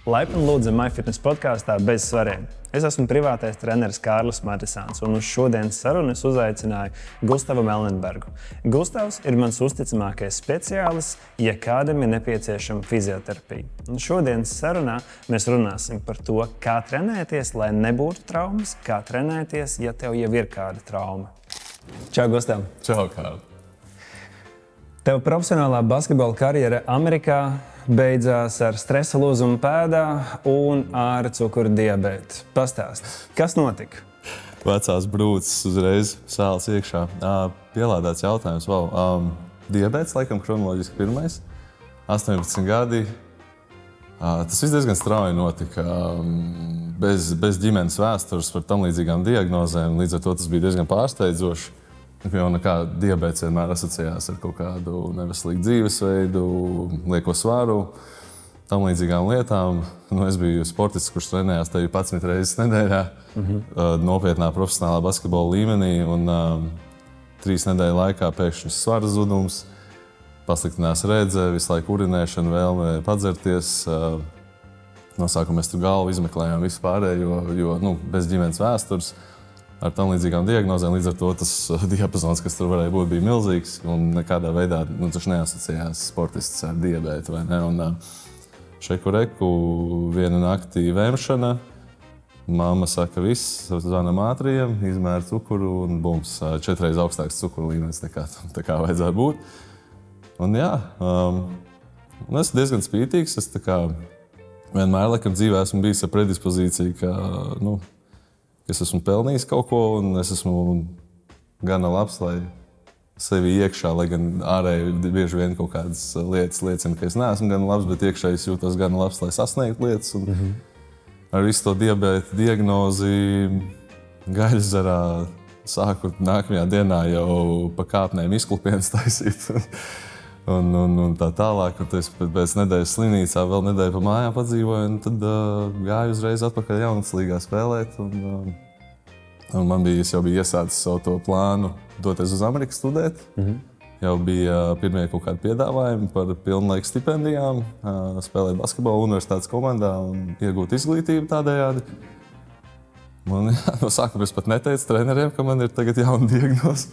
Laipni lūdzu MyFitness podkāstā bez svariem. Es esmu privātais treneris Kārlis Matisāns, un uz šodienas sarunu es uzaicināju Gustavu Melnenbergu. Gustavs ir mans uzticamākais speciālists, ja kādam ir nepieciešama fizioterapija. Un šodienas sarunā mēs runāsim par to, kā trenēties, lai nebūtu traumas, kā trenēties, ja tev jau ir kāda trauma. Čau, Gustav! Čau, Kārli! Tev profesionālā basketbola karjera Amerikā beidzās ar stresa lūzumu pēdā un ar cukura diabētu. Pastāsti, kas notika? Vecās brūces uzreiz sāls iekšā. Pielādēts jautājums vēl. Diabēts, laikam, kronoloģiski pirmais. 18 gadi. Tas viss diezgan strauji notika. Bez ģimenes vēstures par tam līdzīgām diagnozēm. Līdz ar to tas bija diezgan pārsteidzoši. Jo diabēts vienmēr asociējās ar kaut kādu neveselīgu dzīvesveidu, lieko svaru, tam līdzīgām lietām. Es biju sportists, kurš trenējās 11 reizes nedēļā, nopietnā profesionālā basketbola līmenī. Un 3 nedēļu laikā pēkšņi svara zudums, pasliktinās redze, visu laiku urinēšana, vēlme padzerties. No sākuma mēs tur galvu izmeklējām visu pārējo, jo bez ģimenes vēstures. Ar tam līdzīgām diagnozēm, līdz ar to tas diapazons, kas tur varēja būt, bija milzīgs. Un nekādā veidā taču neasociējās sportists ar diabētu, vai ne? Un šeku reku viena naktī vēmšana. Mamma saka, viss, zvana ātriem, izmēra cukuru un bums, 4 reizes augstāks cukuru līmenis nekā tā kā vajadzētu būt. Un jā, es diezgan spītīgs. Es tā kā vienmēr, laikam, dzīvē esmu bijis ar predispozīciju, ka, es esmu pelnījis kaut ko, un es esmu gana labs, lai sevi iekšā, lai gan ārēji bieži vien kaut kādas lietas liecina, ka es neesmu gana labs, bet iekšēji es jūtos gana labs, lai sasniegtu lietas. Un ar visu to diabēta diagnozi Gaļasarā sāku nākamajā dienā jau pa kāpnēm izklupienus taisīt. Un tā tālāk, un es pēc nedēļas slimnīcā vēl nedēļu pa mājām padzīvoju, un tad gāju uzreiz atpakaļ Jaunatslīgā spēlēt. Un man es jau biju iesācis savu to plānu doties uz Ameriku studēt. Jau bija pirmie kaut kādi piedāvājumi par pilnlaika stipendijām, spēlēt basketbolu universitātes komandā un iegūt izglītību tādējādi. No sākuma es pat neteicu treneriem, ka man ir tagad jauna diagnoze.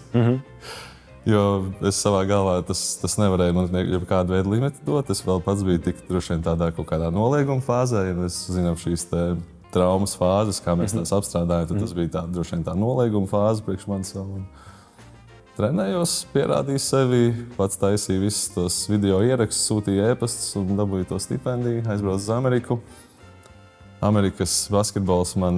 Jo es savā galvā tas nevarēja man kādu veidu limitu dot. Es vēl pats biju tik droši vien tādā kaut kādā nolieguma fāzē. Ja mēs zinām šīs traumas fāzes, kā mēs tās apstrādājam, tad tas bija tā, droši vien tā nolieguma fāze priekš manis vēl. Trenējos, pierādīju sevi, pats taisīju visus tos video ierakstus, sūtīju ēpastus un dabūju to stipendiju, aizbraucu uz Ameriku. Amerikas basketbols man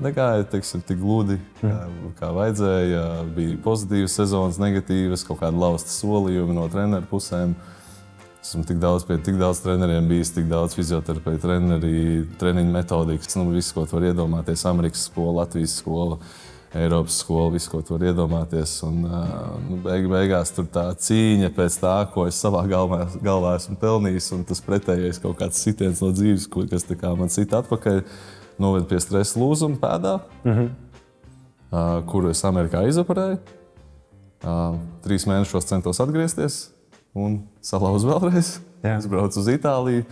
negāja, tik gludi, kā vajadzēja. Bija pozitīvas sezonas, negatīvas, kaut kādi lausti solījumi no treneru pusēm. Esmu tik daudz pie tik daudz treneriem bijis, tik daudz fizioterapeitu treneri, treniņu metodikas, visu, ko tu var iedomāties. Amerikas skola, Latvijas skola, Eiropas skola, visu, ko tu var iedomāties. Un beigās tur tā cīņa pēc tā, ko es savā galvā esmu pelnījis, un tas pretējais kaut kāds sitiens no dzīves, kas tā kā man sita atpakaļ, noved pie stresa lūzuma pēdā, kuru es Amerikā izoperēju. 3 mēnešos centos atgriezties un salauzu vēlreiz. Es braucu uz Itāliju.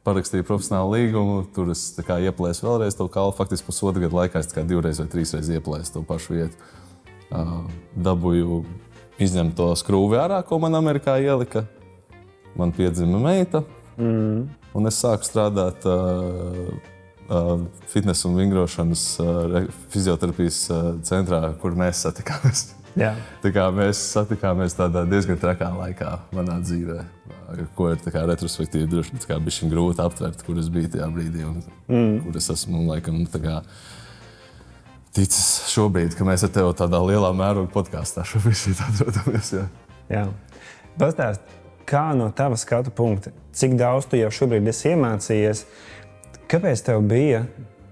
Parakstīju profesionālu līgumu, tur es ieplēsu vēlreiz to kaulu. Faktiski pusotru gadu laikā es 2 vai 3 reizes ieplēsu to pašu vietu. Dabūju izņemt to skrūvi ārā, ko man Amerikā ielika. Man piedzima meita, un es sāku strādāt fitness un vingrošanas fizioterapijas centrā, kur mēs satikāmies. Tā kā mēs satikāmies tādā diezgan trakā laikā manā dzīvē, ko ir retrospektīvi droši bišķiņ grūti aptvert, kur es biju tajā brīdī un kur es esmu laikam ticis šobrīd, ka mēs ar tevi tādā lielā mēroga podkāstā šobrīd atrodamies. Jā. Pastāst, kā no tava skatu punkta, cik daudz tu jau šobrīd esi iemācījies, kāpēc tev bija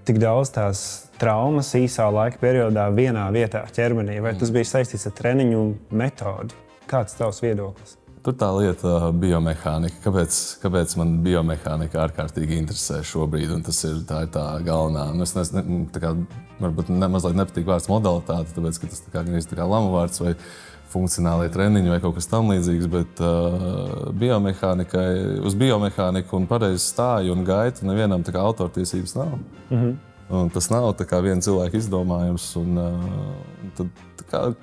tik daudz tās traumas īsā laika periodā vienā vietā ķermenī? Vai tas bija saistīts ar treniņu metodi? Kāds tavs viedoklis? Tur tā lieta biomehānika. Kāpēc man biomehānika ārkārtīgi interesē šobrīd? Un tā ir tā galvenā. Varbūt mazliet nepatīk vārds modalitāte, tāpēc, ka tas gan ir lamu vārds vai funkcionālie treniņi vai kaut kas tam līdzīgs, bet uz biomehāniku un pareizi stāju un gaitu nevienam tā kā autortiesības nav. Un tas nav tā kā viena cilvēka izdomājums. Tad,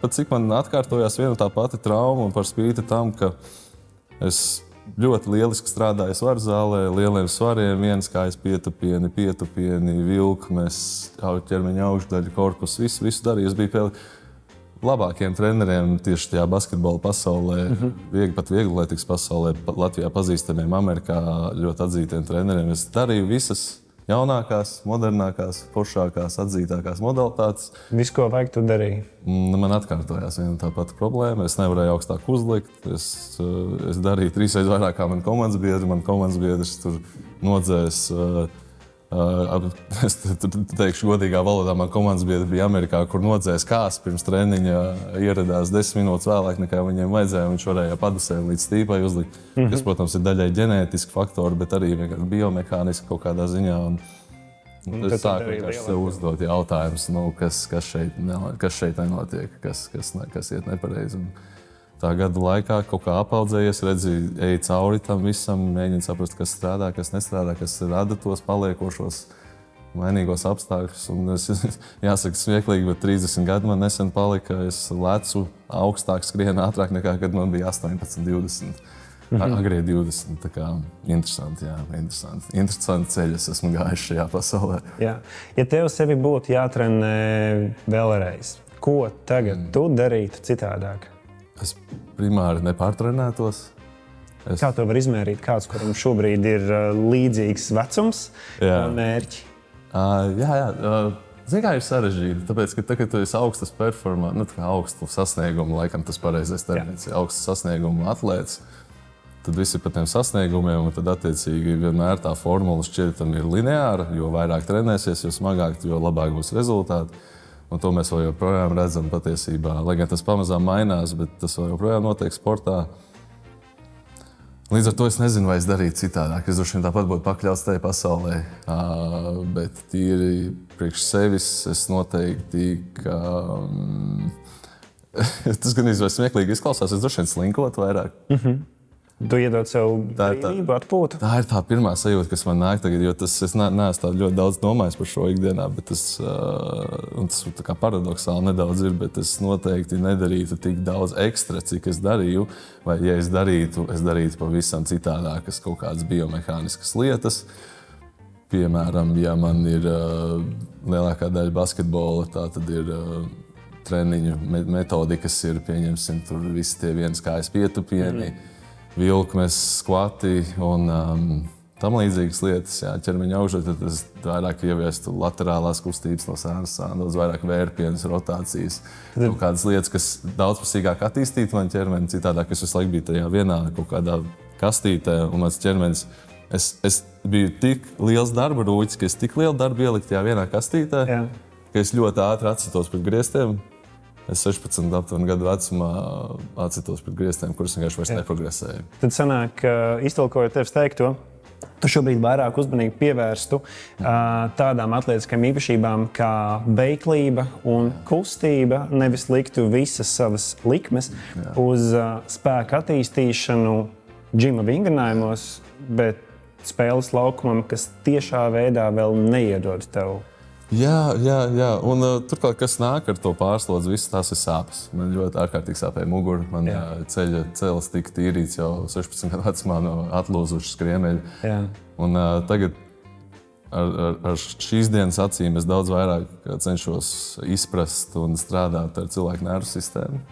pat cik man atkārtojās viena tā pati trauma un par spīti tam, ka es ļoti lieliski strādāju svarzālē, lieliem svariem, vienas kājas pietupieni, vilkmes, ķermeņa augšdaļa, korpus, visu darīju. Es biju pie labākiem treneriem tieši tajā basketbola pasaulē, pat vieglietīgas pasaulē, Latvijā pazīstamiem, Amerikā ļoti atzītiem treneriem. Es darīju visas jaunākās, modernākās, foršākās, atzītākās modalitātes. Visu, ko vajag, tu darīji? Man atkārtojās viena tā pati problēma. Es nevarēju augstāk uzlikt. Es darīju 3 reizes vairāk kā man komandas biedri. Man komandas biedrs tur nodzēs. Es teikšu godīgā valodā, man komandas biedri bija Amerikā, kur nodzēs kāsu pirms treniņa, ieradās 10 minūtes vēlāk, nekā viņiem vajadzēja. Viņš varēja padusē līdz stīpai uzlikt, kas, protams, ir daļai ģenētiski faktori, bet arī biomehāniski kaut kādā ziņā. Es sāku vienkārši sev uzdot jautājumus, kas šeit nenotiek, kas iet nepareizi. Tā gada laikā kaut kā apaudzējies, eju cauri tam visam, mēģinu saprast, kas strādā, kas nestrādā, kas rada tos paliekošos mainīgos apstākļus. Un es jāsaka smieklīgi, bet 30 gadi man nesen palika. Es lecu augstāk, skrienu ātrāk nekā, kad man bija 18, 20. Agrie 20. Tā kā interesanti, jā, interesanti. Interesanti ceļi esmu gājis šajā pasaulē. Jā. Ja tev sevi būtu jātrenē vēlreiz, ko tagad tu darītu citādāk? Es primāri nepārtrenētos. Kā to var izmērīt? Kāds, kuram šobrīd ir līdzīgs vecums un mērķi? Zini, kā ir sarežģīti, tāpēc, ka tagad tu esi augstas performance, augstu sasniegumu, laikam tas pareizais termins, augstu sasniegumu atlēts, tad visi par tiem sasniegumiem, un tad attiecīgi vienmēr tā formula šķietam ir lineāra, jo vairāk trenēsies, jo smagāk, jo labāk būs rezultāti. Un to mēs vēl joprojām redzam patiesībā. Lai gan tas pamazām mainās, bet tas vēl joprojām notiek sportā. Līdz ar to es nezinu, vai es darītu citādāk. Es droši vien tāpat būtu pakļauts tajā pasaulē. Bet tīri priekš sevis es noteikti, ka... Tas gan izvēl smieklīgi izklausās, es droši vien slinkotu vairāk. Tu iedod sev brīvību, atpūtu? Tā ir tā pirmā sajūta, kas man nāk tagad, jo es neesmu tā ļoti daudz domājis par šo ikdienā, bet tas tā kā paradoxāli nedaudz ir, bet es noteikti nedarītu tik daudz ekstra, cik es darīju, vai ja es darītu pavisam citādākas kaut kādas biomehāniskas lietas. Piemēram, ja man ir lielākā daļa basketbola, tā tad ir treniņu metodikas, ir, pieņemsim, tur visi tie vienas kājas pietupieni, vilkmes, skvati un tam līdzīgas lietas. Jā, ķermeņa augšdaļa, tad es vairāk ieviestu laterālās kustības no sānas, daudz vairāk vērpienas, rotācijas. Kaut kādas lietas, kas daudzpusīgāk attīstītu man ķermeni, citādāk es visu laiku biju tajā vienā kaut kādā kastītē, un mans ķermenis, es biju tik liels darba rūķis, ka es tik lielu darbu ieliku tajā vienā kastītē, ka es ļoti ātri atsitos pret griestiem. Es 16 gadu vecumā atsitos pret griestiem, kurus vienkārši vairs neprogresēju. Tad sanāk, iztulkojot tevis teikto, tu šobrīd vairāk uzmanību pievērstu tādām atletiskām īpašībām kā veiklība un kustība, nevis liktu visas savas likmes uz spēka attīstīšanu džima vingrinājumos, bet spēles laukumam, kas tiešā veidā vēl neiedod tev. Jā, un turklāt, kas nāk ar to pārslodzi, visas tās ir sāpes. Man ļoti ārkārtīgi sāpēja mugura. Man ceļas tika tīrīts jau 16 gadu vecumā no atlūzušas skriemeļa. Un tagad ar šīs dienas acīm es daudz vairāk cenšos izprast un strādāt ar cilvēku nervu sistēmu.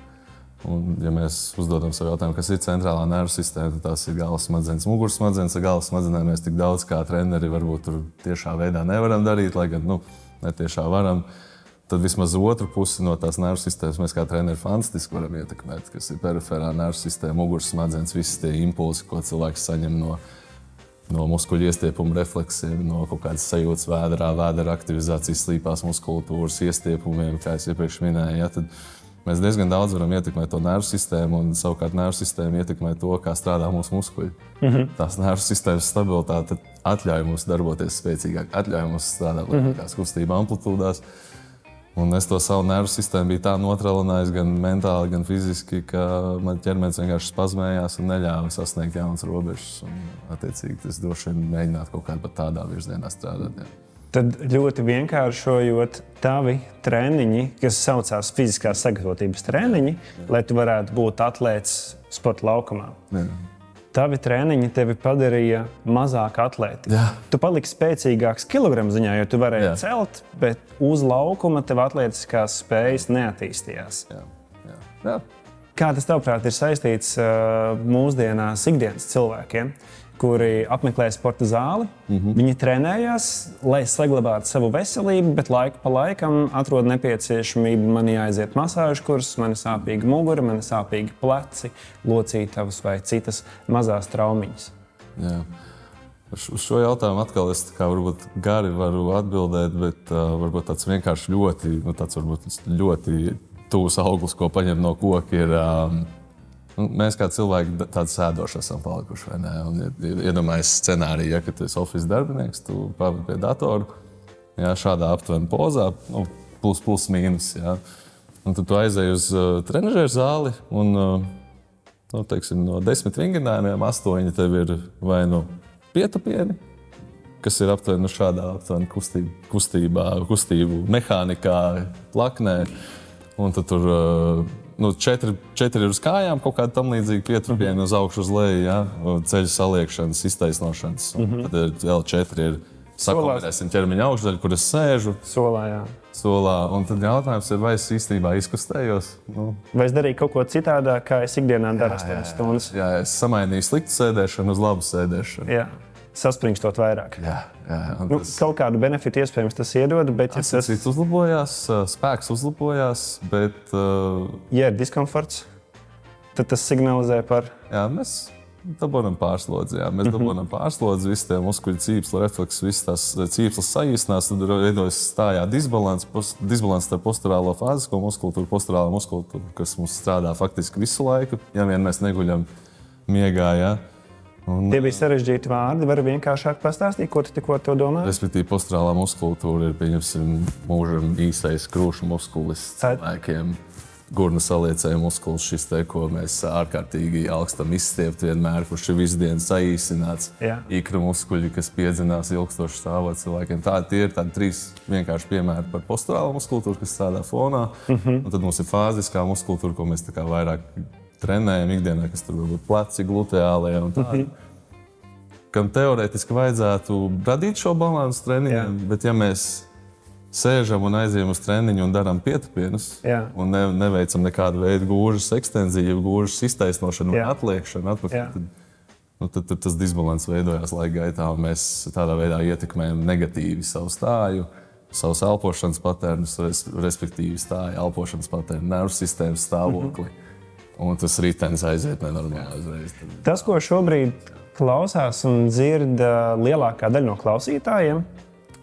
Un, ja mēs uzdodam sev jautājumu, kas ir centrālā nervu sistēma, tad tās ir galvas smadzenes, muguras smadzenes. Ar galvas smadzenēm mēs tik daudz kā treneri varbūt tur tiešā veidā nevaram darīt, lai gan, netiešā varam. Tad vismaz otru pusi no tās nervu sistēmas mēs kā treneri fantastiski varam ietekmēt, kas ir periferā nervu sistēma, muguras smadzenes, visi tie impulsi, ko cilvēks saņem no muskuļu iestiepuma refleksiem, no kaut kādas sajūtas vēdera aktivizācijas, slīpās muskultūras, iestiepumiem, kā es iepriekš minēju. Tad mēs diezgan daudz varam ietekmēt to nervu sistēmu, un savukārt nervu sistēma ietekmē to, kā strādā mūsu muskuļi. Tās nervu sistēmas stabilitāte atļauj mums darboties spēcīgāk, atļauj mums strādāt lielākās kustību amplitūdās. Un es to savu nervu sistēmu biju tā notralinājis gan mentāli, gan fiziski, ka man ķermenis vienkārši spazmējās un neļāva sasniegt jaunas robežas. Un, attiecīgi, es droši vien mēģinātu kaut kādā tādā virzienā strādāt. Jā. Tad ļoti vienkāršojot tavi treniņi, kas saucās fiziskās sagatavotības treniņi, lai tu varētu būt atlēts sporta laukumā. Jā. Tavi treniņi tevi padarīja mazāk atlēti. Jā. Tu paliki spēcīgāks kilogramu ziņā, jo tu varēji celt, bet uz laukuma tev atlētiskās spējas neattīstījās. Jā. Kā tas, tavuprāt, ir saistīts mūsdienās ikdienas cilvēkiem, kuri apmeklē sporta zāli, viņi trenējās, lai saglabātu savu veselību, bet laiku pa laikam atrod nepieciešamību man jāaiziet masāžu kursus, man ir sāpīga mugura, man ir sāpīgi pleci, locītavas vai citas mazās traumiņas. Jā. Uz šo jautājumu atkal es varbūt gari varu atbildēt, bet varbūt tāds vienkārši ļoti tūs auglis, ko paņem no koka, ir mēs kā cilvēki tādi sēdoši esam palikuši, vai ne? Un iedomājies scenāriju, ja, ka tu esi office darbinieks, tu pavadi pie datoru, ja, šādā aptuveni pozā, plus mīnus, ja. Un tad tu aizēji uz trenažēru zāli un, teiksim, no 10 vingrinājumiem 8 tev ir vai nu pietupieni, kas ir aptuveni šādā kustību mehānikā, plaknē, un tad tur 4 ir uz kājām, kaut kāda tam līdzīga pietupiena uz augšu, uz leju, ja? Ceļu saliekšanas, iztaisnošanas. Tad vēl 4 ir sakombinēsim ķermeņa augšdaļu, kur es sēžu. Solā, jā. Solā. Un tad jautājums ir, vai es īstenībā izkustējos? Vai es darīju kaut ko citādāk, kā es ikdienā daru 8 stundas? Jā, es samainīju sliktu sēdēšanu uz labu sēdēšanu. Jā. Saspringstot vairāk. Jā. Kaut kādu benefitu iespējams tas iedod, bet ja tas uzlabojās, spēks uzlabojās, bet ja ir diskomforts, tad tas signalizē par Jā, mēs dabūjam pārslodzi. Jā. Mēs dabūjam pārslodzi, visi tie muskuļu cīpslu refleksi, visas tās cīpslas saīsinās, tad veidojas stājā disbalans starp posturālo fāzisko muskultūru, posturālo muskultūru, kas mums strādā faktiski visu laiku, ja vien mēs neguļam miegā. Jā. Tie bija sarežģīti vārdi. Vari vienkāršāk pastāstīt, ko tu tikko domā? Respektīvi, posturālā muskultūra ir, pieņemsim, mūžam īsais krūšu muskulis cilvēkiem. Gurnu saliecēja muskulis, šis te, ko mēs ārkārtīgi augstam izstiept vienmēr, kurš ir visu dienu saīsināts. Ikra muskuļi, kas piedzinās ilgstoši stāvot cilvēkiem. Tie ir tādi 3 vienkārši piemēri par posturālo muskultūru, kas strādā fonā. Un tad mums ir fāziskā muskultūra, ko mēs tā kā vairāk trenējam ikdienā, kas tur varbūt pleci, gluteālie un tādi. Kam teorētiski vajadzētu radīt šo balansu treniņiem, bet ja mēs sēžam un aizējam uz treniņu un darām pietupienus un neveicam nekādu veidu gūžas ekstenziju, gūžas iztaisnošanu un atliekšanu atpakaļ, tad tas disbalans veidojās laika gaitā un mēs tādā veidā ietekmējam negatīvi savu stāju, savus elpošanas patērnus, respektīvi stāju, elpošanas patērnu, nervu sistēmas stāvokli. Un tas ritenis aiziet nenormāli uzreiz. Tas, ko šobrīd klausās un dzird lielākā daļa no klausītājiem,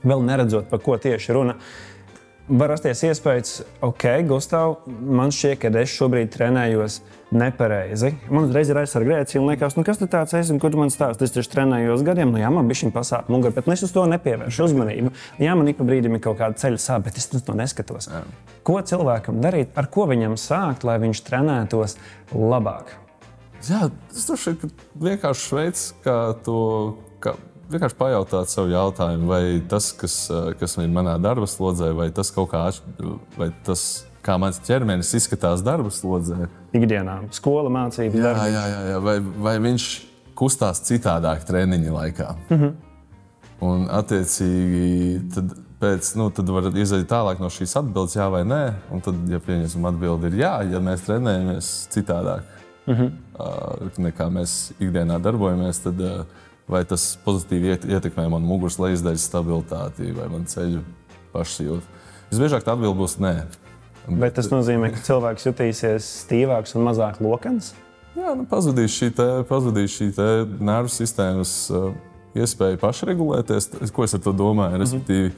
vēl neredzot, par ko tieši runa, var rasties iespējas, Gustav, man šķiet, ka es šobrīd trenējos nepareizi. Man uzreiz ir aizsargācija un liekas, kas tu tāds esi un ko tu man stāsti? Es taču trenējos gadiem, man bišķiņ pasāp mugura, bet es uz to nepievēršu uzmanību. Man ik pa brīdim ir kaut kāda ceļa sāp, bet es uz to neskatos. Ko cilvēkam darīt, ar ko viņam sākt, lai viņš trenētos labāk? Jā, tas droši ir vienkāršs veids, kā vienkārši pajautāt savu jautājumu, vai tas, kas ir manā darba slodzē, vai tas kaut kā vai tas, kā mans ķermenis izskatās darba slodzē. Ikdienā, skola, mācības, darbs. Jā. Vai viņš kustās citādāk treniņa laikā. Un attiecīgi, tad var iziet tālāk no šīs atbildes, jā vai nē. Un tad, ja pieņemsim atbildi ir jā, ja mēs trenējamies citādāk, nekā mēs ikdienā darbojamies, tad vai tas pozitīvi ietekmē manu muguras lejasdaļas stabilitāti vai manu ceļu pašsajūtu. Visbiežāk tā atbilde būs nē. Vai tas nozīmē, ka cilvēks jutīsies stīvāks un mazāk lokans? Jā, pazudīs šī nervu sistēmas iespēja pašregulēties. Ko es ar to domāju? Respektīvi,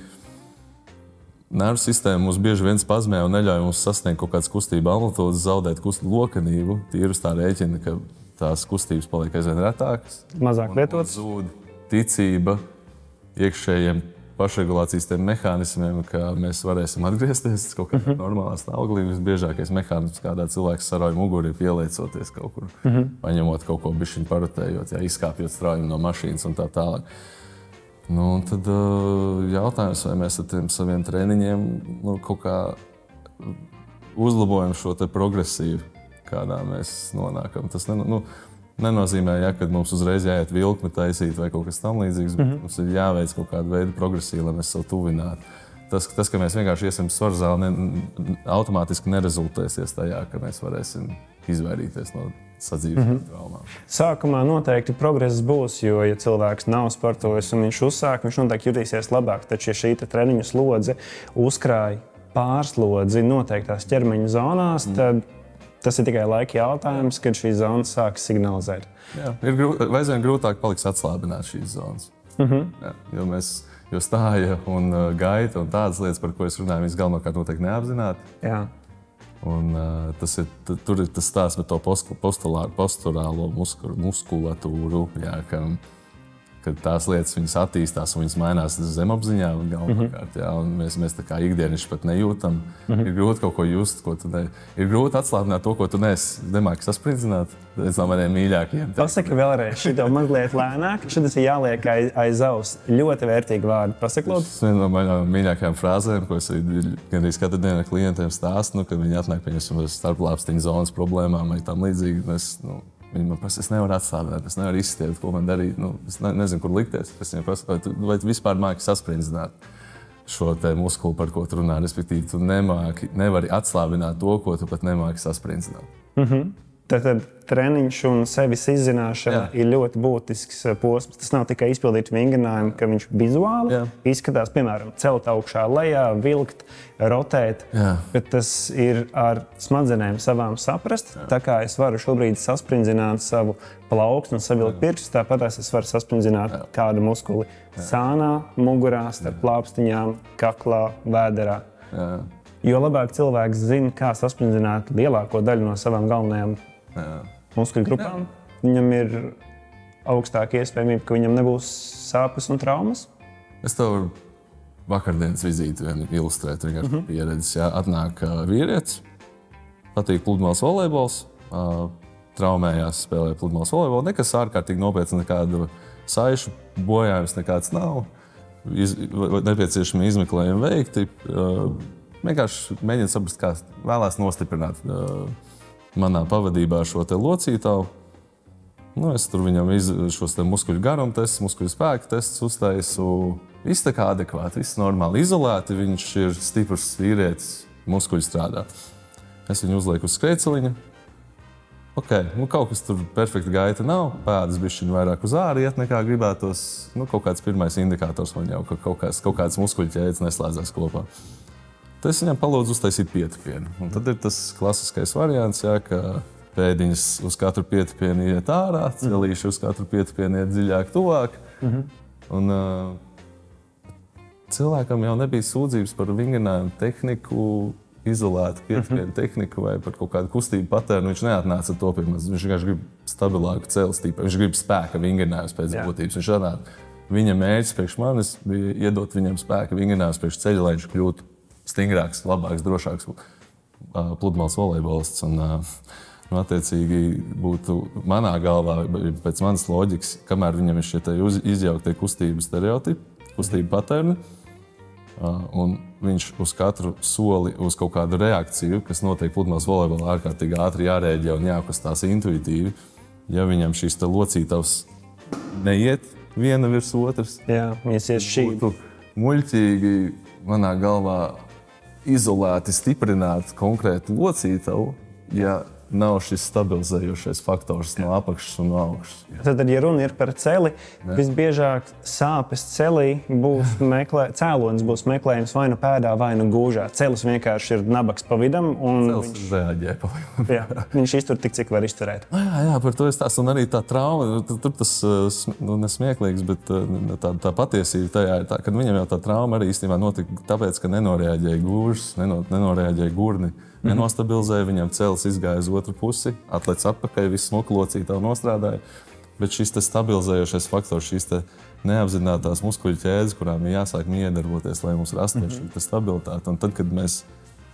nervu sistēma mums bieži vien spazmē un neļauj mums sasniegt kaut kādas kustību amplitūdas, zaudēt lokanību. Tīri uz tā rēķina, ka tās kustības paliek aizvien retākas. Mazāk lietotas. Zūd ticība iekšējiem pašregulācijas tiem mehānismiem, ka mēs varēsim atgriezties kaut kādā normālā stāvoklī. Visbiežākais mehānisms, kādā cilvēks sarauj muguru, ir pieliecoties kaut kur, paņemot kaut ko bišķiņ parotējot, izkāpjot strauji no mašīnas un tā tālāk. Nu, un tad jautājums, vai mēs ar tiem saviem treniņiem kaut kā uzlabojam šo te progresīvu, kādā mēs nonākam. Tas nenozīmē, ka mums uzreiz jāiet vilkme taisīt vai kaut kas tam līdzīgs, bet mums ir jāveic kaut kāda veida progresija, lai mēs sev tuvinātu. Tas, ka mēs vienkārši iesim svaru zāli, automātiski nerezultēsies tajā, ka mēs varēsim izvairīties no sadzīves traumām. Sākumā noteikti progress būs, jo, ja cilvēks nav sportojis un viņš uzsāk, viņš noteikti jutīsies labāk. Taču, ja šī treniņu slodze uzkrāja pārslodzi noteiktās ķermeņa zonās, tad tas ir tikai laika jautājums, kad šīs zonas sāks signalizēt. Jā, aizvien grūtāk paliks atslābināt šīs zonas. Jā, jo stāja un gaita un tādas lietas, par ko es runāju, viņas galvenokārt noteikti neapzināti. Jā. Un tur ir tas stāsts par to posturālo muskulatūru, jā, kad tās lietas viņas attīstās un viņas mainās zemapziņā un galvenokārt, jā, un mēs tā kā ikdienišķi pat nejūtam. Ir grūti kaut ko just, ir grūti atslābināt to, ko tu nemāki sasprindzināt. Viens no maniem mīļākajiem. Pasaki vēlreiz šito mazliet lēnāk, šitas ir jāliek aiz auss. Ļoti vērtīgi vārdi. Pasaki, lūdzu. Tas viena no manām mīļākajām frāzēm, ko es gandrīz katru dienu klientiem stāstu, kad viņi atnāk pieņemsim starplāpstiņu zonas problēmām vai tam līdzīgi. Viņi man prasa, es nevaru atslābināt, es nevaru izstiept, ko man darīt. Es nezinu, kur likties. Es viņam prasu, vai tu vispār māki sasprindzināt šo te muskuli, par ko tu runā. Respektīvi, tu nevari atslābināt to, ko tu pat nemāki sasprindzināt. Tad treniņš un sevis izzināšana ir ļoti būtisks posms. Tas nav tikai izpildīt vingrinājumu, ka viņš vizuāli izskatās, piemēram, celt augšā lejā, vilkt, rotēt, bet tas ir ar smadzenēm savām saprast. Tā kā es varu šobrīd sasprindzināt savu plauksni un savilkt pirkstus, tāpat es varu sasprindzināt kādu muskuli sānā, mugurā, starp plāpstiņām, kaklā, vēderā. Jo labāk cilvēks zina, kā sasprindzināt lielāko daļu no savām galvenajām muskuļu grupām, viņam ir augstāka iespējamība, ka viņam nebūs sāpes un traumas. Es tev varu vakardienas vizīti ilustrēt, vienkārši pieredzes. Atnāk vīrietis, patīk pludmales volejbols, traumējās, spēlē pludmales volejbolu. Nekas ārkārtīgi nopietns, nekāda saišu bojājums nekāds nav. Nepieciešami izmeklējumi veikti. Vienkārši mēģina saprast, kā vēlās nostiprināt manā pavadībā šo te locītavu. Es tur viņam šos te muskuļu garuma testus, muskuļu spēku testus uztaisu. Viss tā kā adekvāti, viss normāli izolēti. Viņš ir stiprs vīrietis, muskuļi strādā. Es viņu uzlieku uz skrejceliņa. Kaut kas tur perfekti gaita nav. Pēdas bišķiņ vairāk uz āru iet nekā gribētos. Kaut kāds pirmais indikators man jau, ka kaut kāds muskuļu ķēdes neslēdzās kopā. Tad es viņam palūdzu uztaisīt pietupienu. Un tad ir tas klasiskais variants, ka pēdiņas uz katru pietupienu iet ārā, celīši uz katru pietupienu iet dziļāk, tuvāk. Un cilvēkam jau nebija sūdzības par vingrinājumu tehniku, izolētu pietupienu tehniku vai par kaut kādu kustību patērnu. Viņš neatnāca ar to pie manis. Viņš vienkārši grib stabilāku cēles tipu. Viņš grib spēka vingrinājumus pēc būtības. Viņš atnāk. Viņa mērķis priekš manis bija iedot viņam spēka vingrinājumus priekš ceļa, lai viņš kļūtu stingrāks, labāks, drošāks pludmales volejbolists. Attiecīgi būtu manā galvā, pēc manas loģikas, kamēr viņam ir šie izjauktie kustību stereotipi, kustību paterni, un viņš uz katru soli, uz kaut kādu reakciju, kas notiek pludmales volejbolā, ārkārtīgi ātri jārēģē un jākustās intuitīvi. Ja viņam šīs locītavas neiet viena virs otras, būtu muļķīgi manā galvā izolēti stiprināt konkrētu locītavu, ja nav šis stabilizējošais faktors no apakšas un no augšas. Tad, ja runa ir par celi, visbiežāk sāpes celī būs cēlonis būs meklējums vai nu pēdā, vai nu gūžā. Celis vienkārši ir nabaks pa vidam. Celis reaģē pa vidam. Viņš iztur tik, cik var izturēt. Jā, par to es tās. Un arī tā trauma, tur tas nesmieklīgs, bet tā patiesība tajā ir tā, ka viņam jau tā trauma arī īstenībā notika tāpēc, ka nenoreaģēja gūžas, nenoreaģēja gurni. Nenostabilizēja, viņam celis izgāja uz otru pusi, atlec atpakaļ, viss smuku locītavu nostrādāja. Bet šis stabilizējošais faktors, šīs neapzinātās muskuļu ķēdes, kurām ir jāsāk miedarboties, lai mums rastos šī stabilitāte. Un tad, kad mēs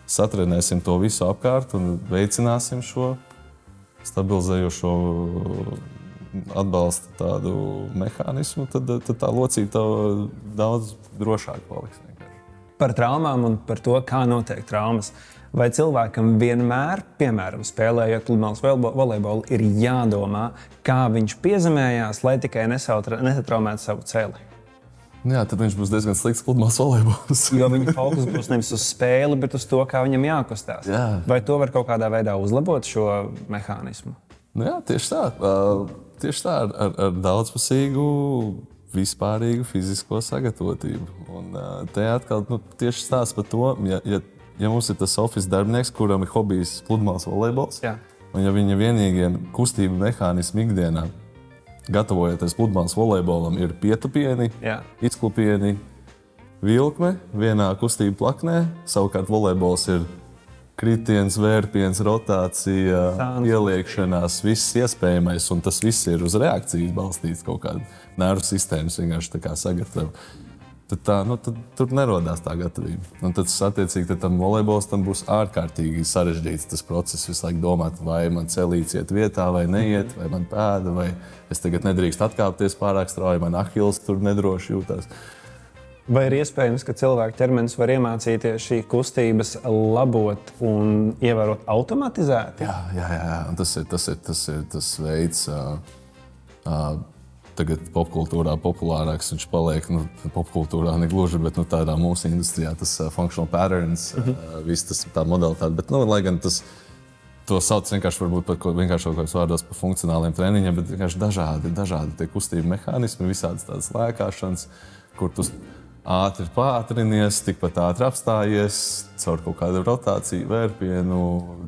satrenēsim to visu apkārt un veicināsim šo stabilizējošo atbalsta tādu mehānismu, tad tā locība daudz drošāk paliks. Par traumām un par to, kā notiek traumas. Vai cilvēkam vienmēr, piemēram, spēlējot pludmales volejbolu, ir jādomā, kā viņš piezemējās, lai tikai nesatraumētu savu celi? Jā, tad viņš būs diezgan slikts pludmales volejbols. Jo viņa fokus būs nevis uz spēli, bet uz to, kā viņam jākustās. Jā. Vai to var kaut kādā veidā uzlabot šo mehānismu? Nu jā, tieši tā. Tieši tā ar daudzpusīgu, vispārīgu fizisko sagatavotību. Un te atkal tieši stāsts par to, ja mums ir tas oficiāls darbinieks, kuram ir hobijs pludmales volejbols, un ja viņa vienīgie kustību mehānismi ikdienā, gatavojoties pludmales volejbolam, ir pietupieni, izklupieni, vilkme vienā kustību plaknē, savukārt volejbols ir kritiens, vērpiens, rotācija, ieliekšanās, viss iespējamais, un tas viss ir uz reakcijas balstīts kaut kāda nervu sistēmas vienkārši tā kā sagatava. Tad tur nerodās tā gatavība. Un tad, attiecīgi, tam volejbolistam būs ārkārtīgi sarežģīts tas process. Visu laiku domāt, vai man celīts iet vietā, vai neiet, vai man pēda, vai es tagad nedrīkst atkāpties pārāk strauji, man ahils tur nedroši jūtās. Vai ir iespējams, ka cilvēka ķermenis var iemācīties šī kustības labot un ievērot automatizēti? Jā. Un tas ir tas veids, tagad popkultūrā populārāks viņš paliek, popkultūrā negluži, bet tādā mūsu industrijā tas functional patterns, viss tas tā modalitāte. Bet, lai gan to sauc vienkārši varbūt par vienkāršākos vārdos par funkcionāliem treniņiem, bet vienkārši dažādi tie kustību mehānismi, visādas tādas lēkāšanas, kur tu ātri pātrinies, tikpat ātri apstājies, caur kaut kādu rotāciju, vērpienu.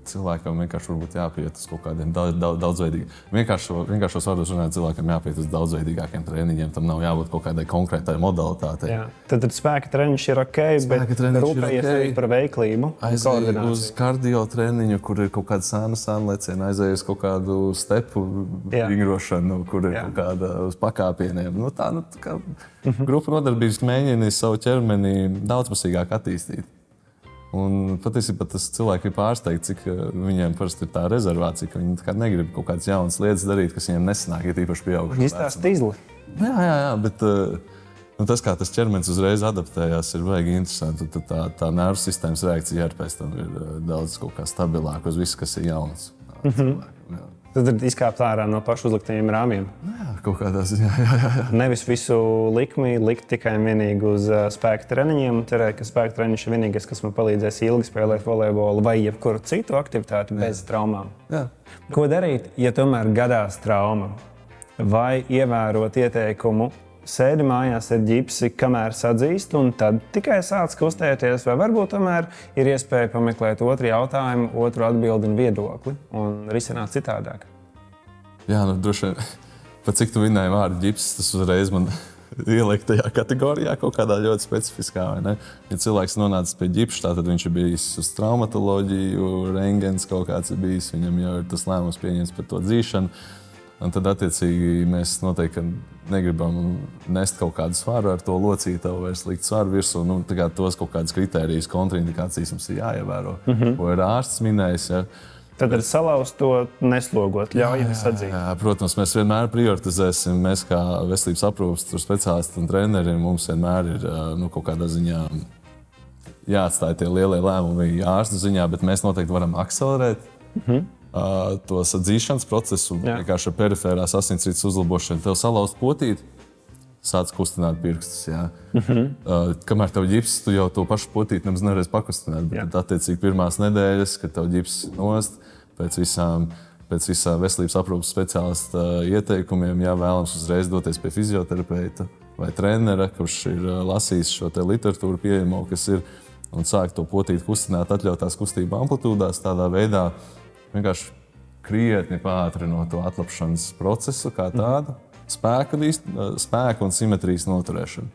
Cilvēkam vienkārši varbūt jāpiet uz kaut kādiem daudzveidīgiem. Vienkāršos vārdos runājot, cilvēkam jāpiet uz daudzveidīgākiem treniņiem. Tam nav jābūt kaut kādai konkrētai modalitātei. Tad spēka treniņš ir ok, bet rūpējies arī par veiklību. Aizēju uz kardio treniņu, kur ir kaut kāda sēna leciena, aizēju uz kaut kādu stepu vingrošanu, kur ir kaut kāda uz pakāpieniem. Grupa nodarbības mēģina savu ķermeni daudzpusīgāk attīstīt. Un patiesībā tas cilvēki ir pārsteigti, cik viņiem parasti ir tā rezervācija, ka viņi negrib kaut kādas jaunas lietas darīt, kas viņiem nesanāk, ja tīpaši pieaugušos. Izstāst izli. Jā, bet tas, kā tas ķermenis uzreiz adaptējās, ir vajag interesanti. Tad tā nervu sistēmas reakcija pēc tam ir daudz kaut kā stabilāka uz visu, kas ir jauns. Tad izkāpt ārā no pašu uzliktajiem rāmjiem. Jā, kaut kādā ziņā, jā. Nevis visu likmi likt tikai un vienīgi uz spēka treniņiem un cerēt, ka spēka treniņš ir vienīgais, kas man palīdzēs ilgi spēlēt volejbolu vai jebkuru citu aktivitāti bez traumām. Jā. Ko darīt, ja tomēr gadās trauma? Vai ievērot ieteikumu sēdi mājās ar ģipsi, kamēr sadzīst, un tad tikai sāc kustēties, vai varbūt tomēr ir iespēja pameklēt otru jautājumu, otru atbildi un viedokli un risināt citādāk? Jā, droši vien, pat cik tu minēji vārdu ģipsis, tas uzreiz man ieliek tajā kategorijā kaut kādā ļoti specifiskā, vai ne? Ja cilvēks nonācis pie ģipša, tad viņš ir bijis uz traumatoloģiju, rengens kaut kāds ir bijis, viņam jau ir tas lēmums pieņems par to dzīšanu. Un tad, attiecīgi, mēs noteikti negribam nest kaut kādu svaru ar to locītavu vai slikt svaru virsū. Tos kaut kādas kritērijas, kontraindikācijas mums ir jāievēro, ko ir ārsts minējis. Ja. Tad ar salauzt to neslogot, ļaujam sadzīt. Jā, protams, mēs vienmēr prioritizēsim. Mēs kā veselības aprūpes speciālisti un treneri, mums vienmēr ir kaut kādā ziņā jāatstāj tie lielie lēmumi ārsta ziņā, bet mēs noteikti varam akcelerēt to sadzīšanas procesu, vienkārši ar perifērās asinsrites uzlabošanu. Tev salauzt potīti, sāc kustināt pirkstus. Kamēr tev ģipsis, tu jau to pašu potīti nemaz nevarēsi pakustināt. Bet, attiecīgi, pirmās nedēļas, kad tev ģipsis nost, pēc visām veselības aprūpes speciālista ieteikumiem, vēlams uzreiz doties pie fizioterapeita vai trenera, kurš ir lasījis šo te literatūru pieejamo, kas ir, un sāk to potīti kustināt atļautās kustību amplitūdās, tādā veidā vienkārši krietni pātrinot to atlapšanas procesu kā tādu, spēku un simetrijas noturēšanu.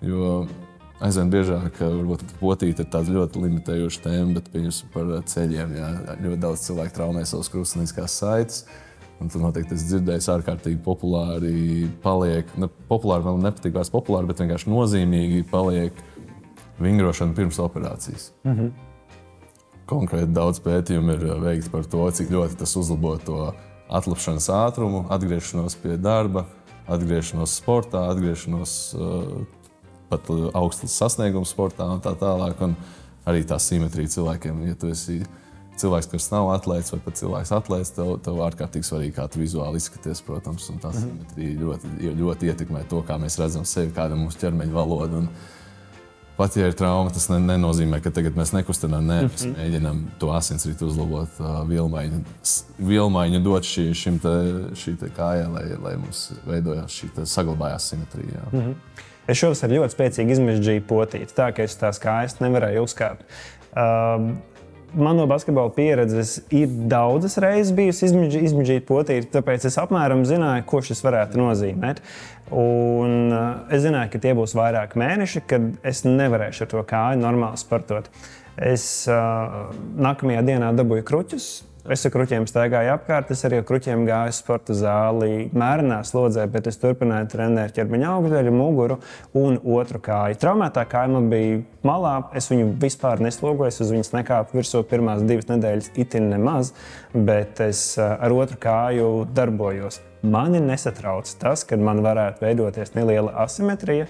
Jo aizvien biežāk varbūt potīte ir tāda ļoti limitējoša tēma, bet pieņemsim par ceļiem. Ļoti daudz cilvēku traumē savas krustveida saites. Un tu noteikti esi dzirdējis, ārkārtīgi populāri paliek, populāri man nepatīk vairs populāri, bet vienkārši nozīmīgi paliek vingrošana pirms operācijas. Konkrēti daudz pētījumu ir veikti par to, cik ļoti tas uzlabo to atlapšanas ātrumu, atgriešanos pie darba, atgriešanos sportā, atgriešanos pat augstas sasnieguma sportā un tā tālāk. Un arī tā simetrija cilvēkiem, ja tu esi cilvēks, kas nav atlēts vai pat cilvēks atlēts, tev ārkārtīgi svarīgi, kā tu vizuāli izskaties, protams, un tā simetrija ļoti ietekmē to, kā mēs redzam sevi, kāda ir mūsu ķermeņa valoda. Un pat, ja ir trauma, tas nenozīmē, ka tagad mēs nekustinām, mēs mēģinām to asinsritu uzlabot, vielmaiņu dot šī kājai, lai mums veidojās šī saglabājās simetrija. Es šovasar ļoti spēcīgi izmežģīju potīti, tā ka es tās kājas nevarēju uzkāpt. Man no basketbola pieredzes ir daudzas reizes bijusi izmežģīta potīte, tāpēc es apmēram zināju, ko šis varētu nozīmēt. Un es zināju, ka tie būs vairāk mēneši, kad es nevarēšu ar to kāju normāli sportot. Es nākamajā dienā dabūju kruķus. Es ar kruķiem staigāju apkārt, es arī ar kruķiem gāju uz sporta zāli mērenā slodzē, bet es turpināju trenēt ķermeņa augšdaļu, muguru un otru kāju. Traumētā kāja man bija malā, es viņu vispār neslogoju, es uz viņas nekāpu virsū pirmās 2 nedēļas itin nemaz, bet es ar otru kāju darbojos. Mani nesatrauc tas, kad man varētu veidoties neliela asimetrija,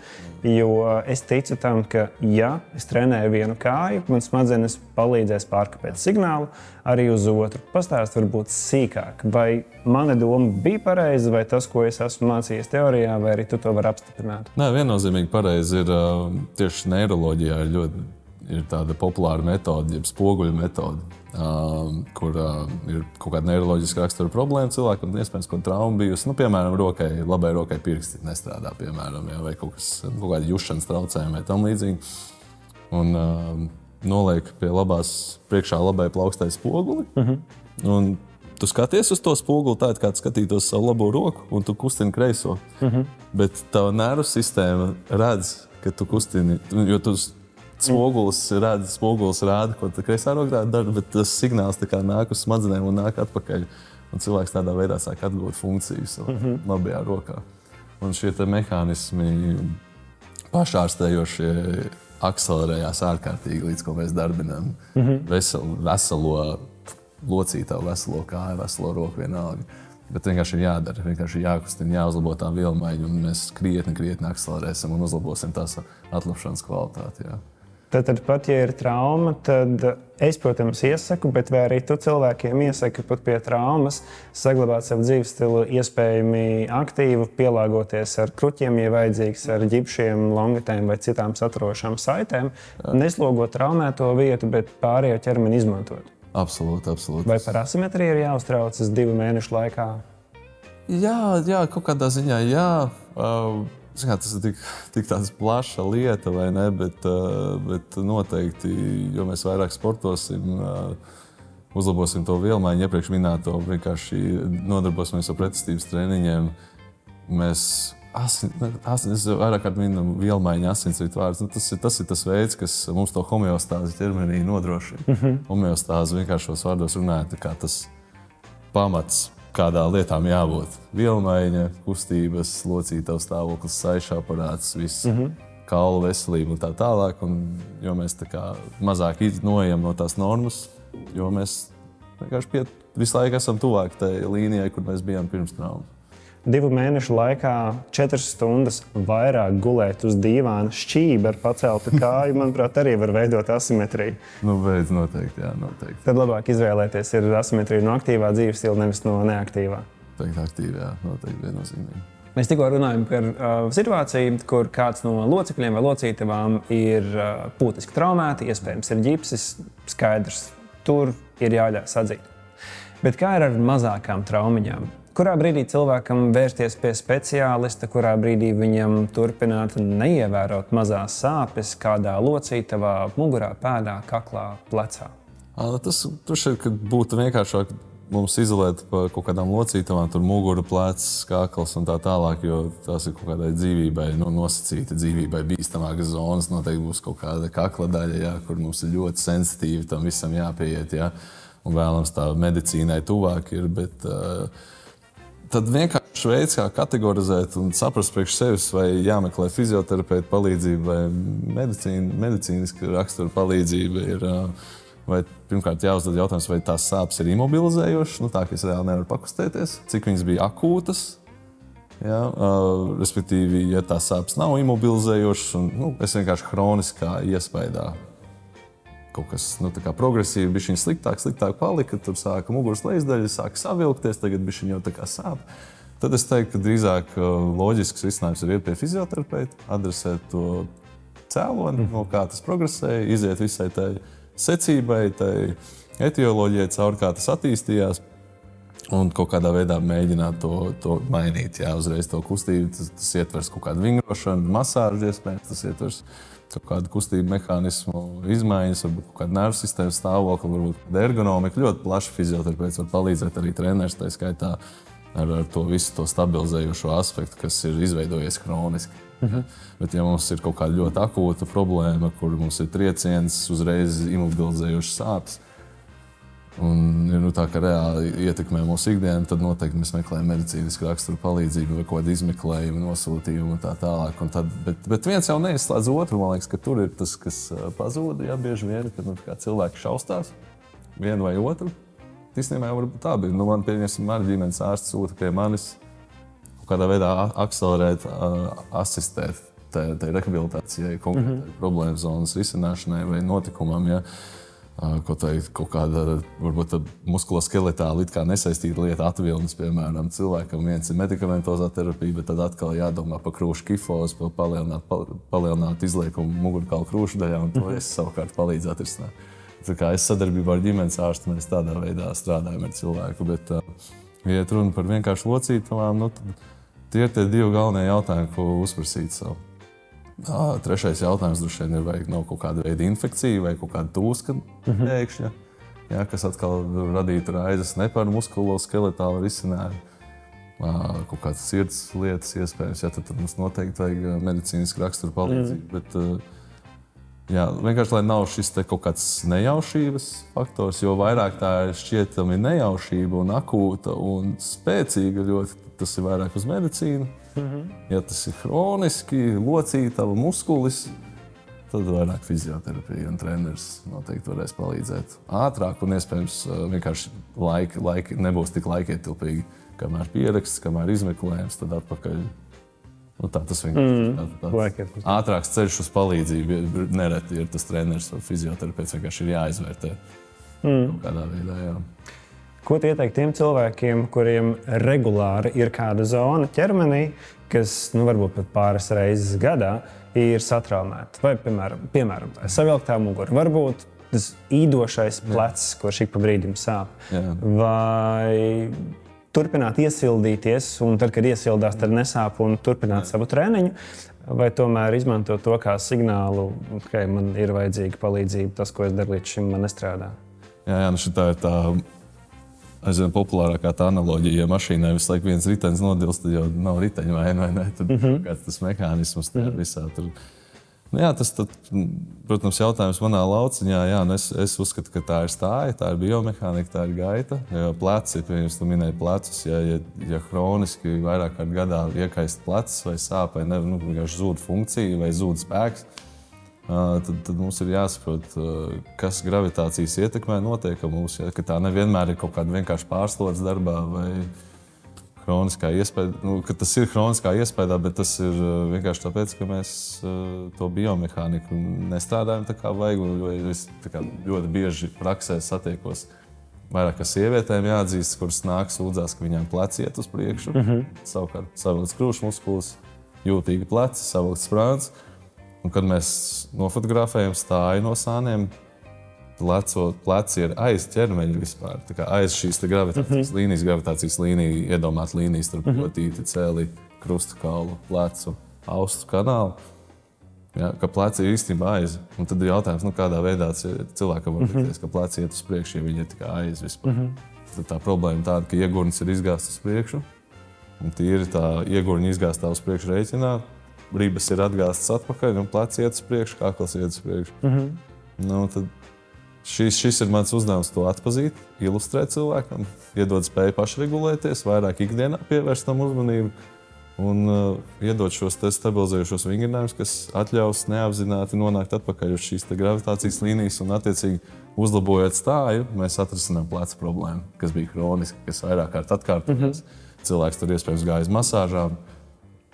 jo es ticu tam, ka, ja es trenēju vienu kāju, man smadzenes palīdzēs pārkāpēt signālu arī uz otru. Pastāst varbūt sīkāk, vai mana doma bija pareiza, vai tas, ko es esmu mācījies teorijā, vai arī tu to vari apstiprināt? Nē, viennozīmīgi pareizi ir tieši neiroloģijā ir tāda populāra metode, jeb spoguļu metode, kur ir kaut kāda neiroloģiska rakstura problēma cilvēkam, iespējams, ko trauma bijusi. Piemēram, labai rokai pirksti nestrādā, piemēram, vai kaut kāda jušanas traucējumi vai tam līdzīgi. Un noliek pie priekšā labai plaukstai spoguli. Un tu skaties uz to spoguli tā, kā tu skatītos savu labo roku, un tu kustini kreiso. Bet tava nervu sistēma redz, ka tu kustini, jo tu spogulis rāda, ko kreisā roka dara, bet tas signāls nāk uz smadzenēm un nāk atpakaļ. Un cilvēks tādā veidā sāk atgūt funkciju savā labajā rokā. Un šie mehānismi pašārstējošie akcelerējās ārkārtīgi, līdz ko mēs darbinām veselo locītavu, veselo kāju, veselo roku vienalga. Bet vienkārši ir jādara, vienkārši jākustina, jāuzlabo tā vielmaiņa, un mēs krietni akcelerēsim un uzlabosim tās atlapšanas kvalitāti. Jā. Tad pat, ja ir trauma, tad es, protams, iesaku, bet vai arī tu cilvēkiem iesaki pat pie traumas saglabāt savu dzīves stilu iespējami aktīvu, pielāgoties ar kruķiem, ja vajadzīgs, ar ģipšiem, longatēm vai citām saturošām saitēm, neslogot traumēto vietu, bet pārējo ķermeni izmantot. Absolūti. Vai par asimetriju ir jāuztraucas 2 mēnešu laikā? Jā, kaut kādā ziņā jā. Tas ir tik tāds plaša lieta, vai ne, bet noteikti, jo mēs vairāk sportosim, uzlabosim to vielmaiņu, iepriekš minēto, vienkārši nodarbosimies ar pretestības treniņiem. Mēs vairāk kārt minam vielmaiņu, asinsritu vārdus. Tas ir tas veids, kas mums to homeostāzi ķermenī nodrošina. Homeostāzi vienkāršos vārdos runājot, kā tas pamats, kādā lietām jābūt. Vielmaiņa, kustības, locītavs stāvoklis, saišu aparāts, viss, kaulu veselība un tā tālāk. Jo mēs tā kā mazāk noejam no tās normas, jo mēs vienkārši visu laiku esam tuvāk tai līnijai, kur mēs bijām pirms traumas. 2 mēnešu laikā 4 stundas vairāk gulēt uz dīvāna šķība ar paceltu kāju, manuprāt, arī var veidot asimetriju. Beidz noteikti. Tad labāk izvēlēties ir asimetriju no aktīvā dzīves stila, nevis no neaktīvā. Aktīvi, jā, noteikti viennozīmīgi. Mēs tikko runājam par situāciju, kur kāds no locekļiem vai locītavām ir būtiski traumēti, iespējams ir ģipsis, skaidrs, tur ir jāļauj atzīt. Bet kā ir ar mazākām traumiņām? Kurā brīdī cilvēkam vērsties pie speciālista, kurā brīdī viņam turpināt neievērot mazās sāpes kādā locītavā, mugurā, pēdā, kaklā, plecā? Tur šeit būtu vienkāršāk mums izolēt par kaut kādām locītavām, tur mugura, plecs, kakls un tā tālāk, jo tās ir kaut kādai dzīvībai nosacīta, dzīvībai bīstamākas zonas. Noteikti būs kaut kāda kakla daļa, jā, kur mums ir ļoti sensitīvi tam visam jāpieiet, jā, un vēlams tā medicīnai tuvāk ir, bet tad vienkārši veids, kā kategorizēt un saprast priekš sevis, vai jāmeklē fizioterapeita palīdzība vai medicīniska rakstura palīdzība ir. Vai pirmkārt jāuzdod jautājums, vai tās sāpes ir imobilizējošas, tā ka es reāli nevaru pakustēties, cik viņas bija akūtas. Ja, respektīvi, ja tās sāpes nav imobilizējošas, un es vienkārši hroniskā iespaidā kaut kas progresīvi, bišķiņ sliktāk palika, tur sāka muguras lejasdaļa, sāka savilkties, tagad bišķiņ jau tā kā sāp. Tad es teiktu, ka drīzāk loģisks risinājums ir iet pie fizioterapeita, adresēt to cēloni, no kā tas progresēja, iziet visai tai secībai, tai etioloģijai, caur kā tas attīstījās, un kaut kādā veidā mēģināt to mainīt. Jā, uzreiz to kustību, tas ietvers kaut kādu vingrošanu, masāžu iespējams, tas ietvers kaut kādu kustību mehānismu izmaiņas, varbūt kaut kādu nervu sistēmas stāvokli, varbūt kāda ergonomika. Ļoti plaši fizioterapeits var palīdzēt, arī treneris, tā skaitā ar to visu to stabilizējošo aspektu, kas ir izveidojies hroniski. Bet ja mums ir kaut kāda ļoti akūta problēma, kur mums ir trieciens, uzreiz imobilizējošas sāpes, un tā, ka reāli ietekmē mūsu ikdienu, tad noteikti mēs meklējam medicīnisku raksturu palīdzību vai kaut kādu izmeklējumu, nosūtījumu un tā tālāk. Bet viens jau neizslēdz otru, man liekas, ka tur ir tas, kas pazūd, ja bieži vien, kad cilvēki šaustās vienu vai otru. Īstenībā jau varbūt tā bija. Man pieņemsim, mani ģimenes ārsts sūta pie manis kaut kādā veidā akcelerēt, asistēt tai rehabilitācijai, konkrētai problēmu zonas risināšanai vai notikumam. Ja. Kaut kāda varbūt muskuloskeletāli it kā nesaistīta lieta, atvilnis, piemēram, cilvēkam viens ir medikamentozā terapija, bet tad atkal jādomā par krūšu kifozu, palielināt izliekumu mugurkaula krūšu daļā, un to es savukārt palīdzu atrisināt. Tā kā es sadarbībā ar ģimenes ārstu, mēs tādā veidā strādājam ar cilvēku, bet ja iet runa par vienkārši locītavām, tie ir tie divi galvenie jautājumi, ko uzprasīt sev. Trešais jautājums droši vien ir, vai nav kaut kāda veida infekcija vai kaut kāda tūska pēkšņa, ja, kas atkal radītu raizes ne par muskuloskeletālu risinājumu. Kaut kādas sirds lietas iespējams, ja, tad mums noteikti vajag medicīnisku raksturu palīdzību. Bet, jā, vienkārši, lai nav šis te kaut kāds nejaušības faktors, jo vairāk tā ir šķietami nejaušība un akūta un spēcīga ļoti, tas ir vairāk uz medicīnu. Ja tas ir hroniski, locītava, muskulis, tad vairāk fizioterapija un treneris noteikti varēs palīdzēt ātrāk un iespējams vienkārši laiki nebūs tik laikietilpīgi, kamēr pieraksts, kamēr izmeklējums, tad atpakaļ. Tā tas vienkārši ātrāks ceļš uz palīdzību. Nereti ir tas treneris vai fizioterapeits vienkārši ir jāizvērtē kaut kādā veidā. Jā. Ko tu ieteiktu tiem cilvēkiem, kuriem regulāri ir kāda zona ķermenī, kas varbūt pat pāris reizes gadā ir satraumēta? Vai, piemēram, savilktā mugura, varbūt tas īdošais plecs, kurš ik pa brīdim sāp. Jā. Vai turpināt iesildīties, un tad, kad iesildās, tad nesāp un turpināt savu treniņu, vai tomēr izmantot to kā signālu, ka man ir vajadzīga palīdzība, tas, ko es daru līdz šim, man nestrādā? Jā, šitā ir tā aizvien populārākā tā analoģija. Ja mašīnai visu laiku viens ritenis nodilst, tad jau nav riteņa vai ne? Tad kāds tas mehānisms tajā visā tur. Jā, tas, protams, jautājums manā lauciņā. Jā, es uzskatu, ka tā ir stāja, tā ir biomehānika, tā ir gaita. Ja pleci, pirms tu minēji plecus, ja hroniski vairāk kārt gadā iekaist plecs vai sāp, vai vienkārši zūd funkcija vai zūd spēks, tad mums ir jāsaprot, kas gravitācijas ietekmē notiekam mums, ja, ka tā nevienmēr ir kaut kāda vienkārši pārslodzes darbā vai hroniskā iespēja, ka tas ir hroniskā iespējā, bet tas ir vienkārši tāpēc, ka mēs to biomehāniku nestrādājam tā kā vajag, jo es tā kā ļoti bieži praksē satiekos vairāk ar sievietēm jāatzīst, kuras nāk sūdzās, ka viņām pleci iet uz priekšu, savukārt savilkts krūšu muskulis, jūtīgi pleci, savilkts sprāns. Un, kad mēs nofotografējam stāju no sāniem, pleci ir aiz ķermeņa vispār. Tā kā aiz šīs gravitācijas līnija, iedomāt līnijas starp potīti, cēli, krustu kaulu, plecu, austu kanālu. Ja, ka pleci ir īstenībā aiz. Un tad ir jautājums, kādā veidā cilvēkam var likties, ka pleci iet uz priekšu, ja viņi ir tikai aiz vispār. Tad tā problēma tāda, ka iegurnis ir izgāsts uz priekšu, un tīri tā iegurņa izgāstā uz priekšu rēķinā. Ribas ir atgāstas atpakaļ, un pleci iet uz priekšu, kakls iet uz priekšu. Tad šis ir mans uzdevums to atpazīt, ilustrēt cilvēkam, iedot spēju pašregulēties, vairāk ikdienā pievērst tam uzmanību un iedot šos stabilizējušos vingrinājumus, kas atļaus neapzināti nonākt atpakaļ uz šīs gravitācijas līnijas un attiecīgi uzlabojot stāju, mēs atrisinām pleca problēmu, kas bija kroniska, kas vairāk kārt atkārtojas. Cilvēks tur iespējams gāja uz masāžām.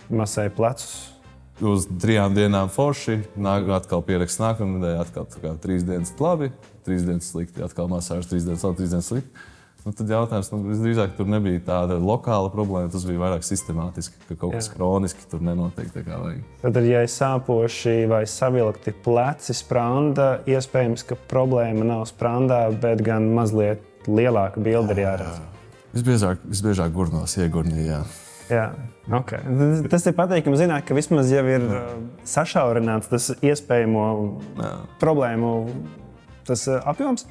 Masēja plecus. Uz 3 dienām forši, atkal pieraksts nākamnedēļ, atkal 3 dienas labi, 3 dienas slikti, atkal masāžas 3 dienas labi, 3 dienas slikti. Tad jautājums, visdrīzāk tur nebija tāda lokāla problēma, tas bija vairāk sistemātiski, ka kaut kas kroniski tur nenotiek tā kā vajag. Tad, ja ir sāpoši vai savilkti pleci spranda, iespējams, ka problēma nav sprandā, bet gan mazliet lielāka bilde ir jāredz. Visbiežāk gurnos, iegurnī, jā. Jā, okay. Tas ir pateikami zināt, ka vismaz jau ir sašaurināts tas iespējamo problēmu apjoms,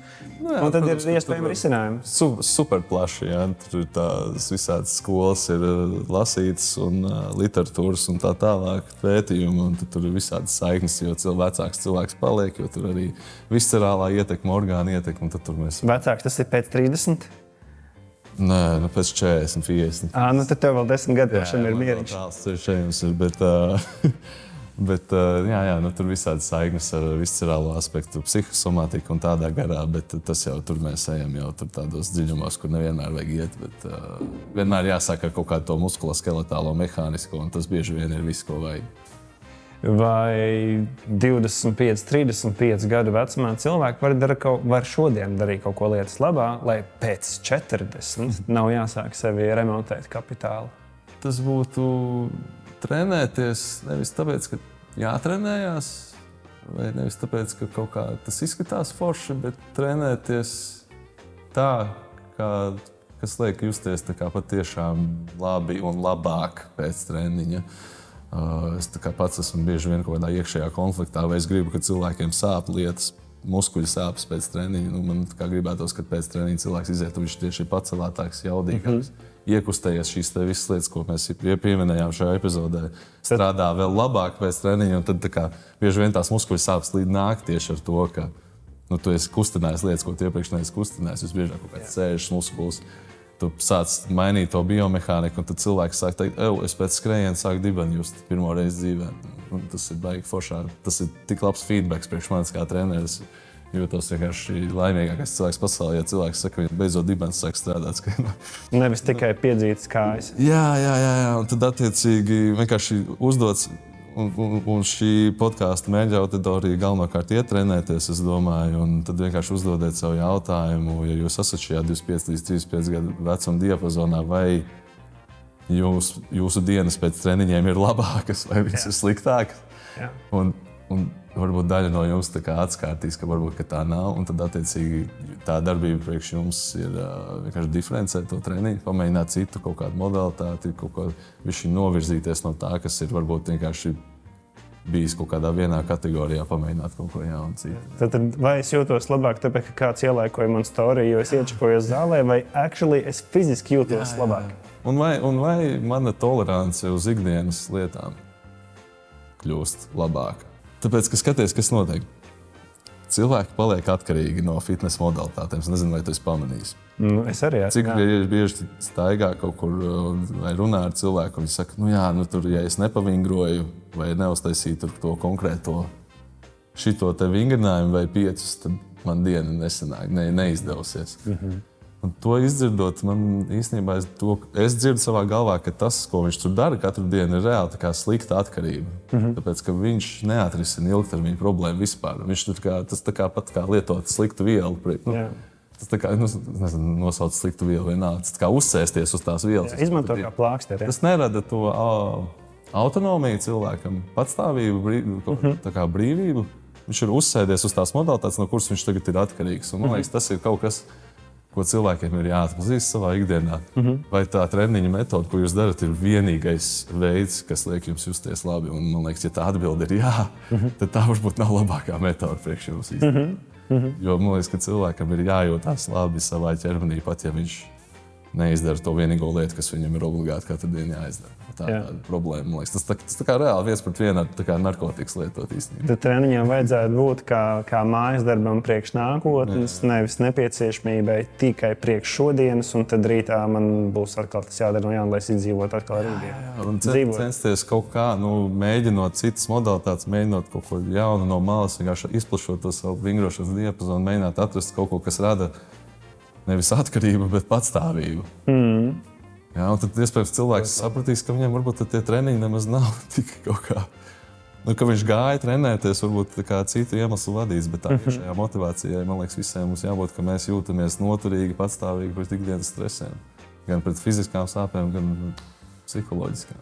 un tad ir iespējami risinājumi. Super plaši, jā. Tur ir tās visādas skolas ir lasītas un literatūras un tā tālāk pētījumi, un tur ir visādas saiknes, jo vecāks cilvēks paliek, jo tur arī viscerālā ietekme, orgāna ietekme, un tad tur mēs... Vecāks tas ir pēc 30? Nē, pēc 40, 50. Tad tev vēl 10 gadi pašam ir mieriņš. Tāls ceļš ejams ir, bet tur visādas saiknes ar viscerālo aspektu, psihosomātiku un tādā garā, bet tas jau tur mēs ejam jau tur tādos dziļumos, kur nevienmēr vajag iet, bet vienmēr jāsāk ar kaut kādu to muskuloskeletālo mehānisko, un tas bieži vien ir viss, ko vajag. Vai 25, 35 gadu vecumā cilvēki var šodien darīt kaut ko lietas labā, lai pēc 40 nav jāsāk sevi remontēt kapitālu? Tas būtu trenēties nevis tāpēc, ka jātrenējās, vai nevis tāpēc, ka kaut kā tas izskatās forši, bet trenēties tā, kas liek justies tā kā patiešām labi un labāk pēc treniņa. Es pats esmu bieži vien kaut kādā iekšējā konfliktā, vai es gribu, ka cilvēkiem sāp lietas, muskuļu sāpes pēc treniņa. Man gribētos, ka pēc treniņa cilvēks iziet, un viņš tieši ir pacelātāks, jaudīgāks. Iekustējies šīs visas lietas, ko mēs pieminējām šajā epizodē, strādā vēl labāk pēc treniņa, un tad bieži vien tās muskuļu sāpes līdz nāk tieši ar to, ka tu esi kustinājis lietas, ko tu iepriekš neesi kustinājis, visbiežāk kaut kāds sēžas muskulis. Tu sāc mainīt to biomehāniku, un tad cilvēks sāk teikt, es pēc skrējiena sāku dibeni just pirmo reizi dzīvē. Un tas ir baigi foršā. Tas ir tik labs feedbacks priekš manis kā treneris. Jūtos vienkārši laimīgākais cilvēks pasaulē, ja cilvēks saka, ka viņš beidzot dibens sāk strādāt. Nevis tikai piedzītas kājas. Jā. Un tad attiecīgi vienkārši uzdots. Un šī podkāsta mēģina auditorija galvenokārt ietrenēties, es domāju, un tad vienkārši uzdodiet savu jautājumu, ja jūs esat šajā 25 līdz 35 gadu vecuma diapazonā, vai jūsu dienas pēc treniņiem ir labākas, vai viņas ir sliktākas. Un varbūt daļa no jums atskaitīs, ka varbūt ka tā nav, un tad attiecīgi tā darbība priekš jums ir vienkārši diferencēt to treniņu, pamēģināt citu kaut kādu modalitāti, kaut ko višķi novirzīties no tā, kas ir varbūt vienkārši bijis kaut kādā vienā kategorijā, pamēģināt kaut ko jaunu citu. Tad vai es jūtos labāk, tāpēc, ka kāds ielaikoja man storiju, jo es iečakojos zālē, vai actually es fiziski jūtos labāk? Un vai mana tolerance uz ikdienas lietām kļūst labāka? Tāpēc, ka skaties, kas notiek. Cilvēki paliek atkarīgi no fitnesa modalitātēm. Es nezinu, vai tu esi pamanījis. Es arī esmu. Cik bieži staigā kaut kur vai runā ar cilvēku, un viņi saka, tur, ja es nepavingroju vai neuztaisīju to konkrēto šito te vingrinājumu vai 5, tad man diena nesanāk, neizdevusies. Un to izdzirdot, man īstenībā es dzirdu savā galvā, ka tas, ko viņš tur dara katru dienu, ir reāli slikta atkarība. Tāpēc, ka viņš neatrisina ilgtermiņa problēmu vispār. Viņš tur tas pat kā lietot sliktu vielu. Tas tā kā, nosauc sliktu vielu vai nāc. Tas kā uzsēsties uz tās vielas. Izmanto kā plāksteri. Tas nerada to autonomiju cilvēkam, patstāvību, tā kā brīvību. Viņš ir uzsēdies uz tās modalitātes, no kuras viņš tagad ir atkarīgs. Un, man liekas, tas ir kaut kas, ko cilvēkiem ir jāatpazīst savā ikdienā. Vai tā treniņa metode, ko jūs darat, ir vienīgais veids, kas liek jums justies labi? Un, man liekas, ja tā atbilde ir jā, tad tā varbūt nav labākā metode priekš jums īstenībā. Jo man liekas, ka cilvēkam ir jājūtās labi savā ķermenī, pat ja viņš neizdara to vienīgo lietu, kas viņam ir obligāti katru dienu jāizdara. Tāda problēma, man liekas. Tas tā kā reāli viens pret vienu ar narkotikas lietot īstenībā. Tad treniņam vajadzētu būt kā mājas darbam priekš nākotnes, nevis nepieciešamībai tikai priekš šodienas, un tad rītā man būs atkal tas jādara no jauna, lai es izdzīvotu atkal rītdienu. Un censties kaut kā, mēģinot citas modalitātes, mēģinot kaut ko jaunu no malas, vienkārši izplašot to savu vingrošanas diapazonu, mēģināt atrast kaut ko, kas rada nevis atkarību, bet patstāvību. Jā, un tad, iespējams, cilvēks sapratīs, ka viņam varbūt tie treniņi nemaz nav tikai kaut kā. Ka viņš gāja trenēties, varbūt kā citu iemeslu vadīts, bet tā šajā motivācijai, man liekas, visiem mums jābūt, ka mēs jūtamies noturīgi, patstāvīgi pret ikdienas stresiem. Gan pret fiziskām sāpēm, gan psiholoģiskām.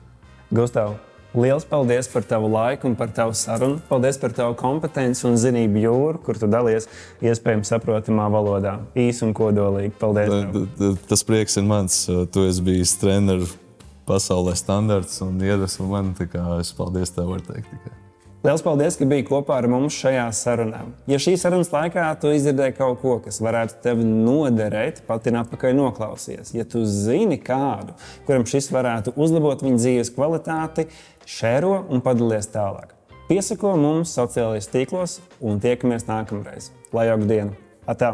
Gustav, liels paldies par tavu laiku un par tavu sarunu. Paldies par tavu kompetenci un zinību jūru, kur tu dalies iespējams saprotamā valodā. Īsi un kodolīgi. Paldies. Tas prieks ir mans. Tu esi bijis treneru pasaulē standarts un iedvesmo man. Tā kā es paldies tev var teikt tikai. Liels paldies, ka biji kopā ar mums šajā sarunā. Ja šī sarunas laikā tu izdzirdēji kaut ko, kas varētu tevi noderēt, patin atpakaļ noklausies. Ja tu zini kādu, kuram šis varētu uzlabot viņa dzīves kvalitāti, šēro un padalies tālāk. Piesako mums sociālajos tīklos un tiekamies nākamreiz. Lai jauka diena! Atā!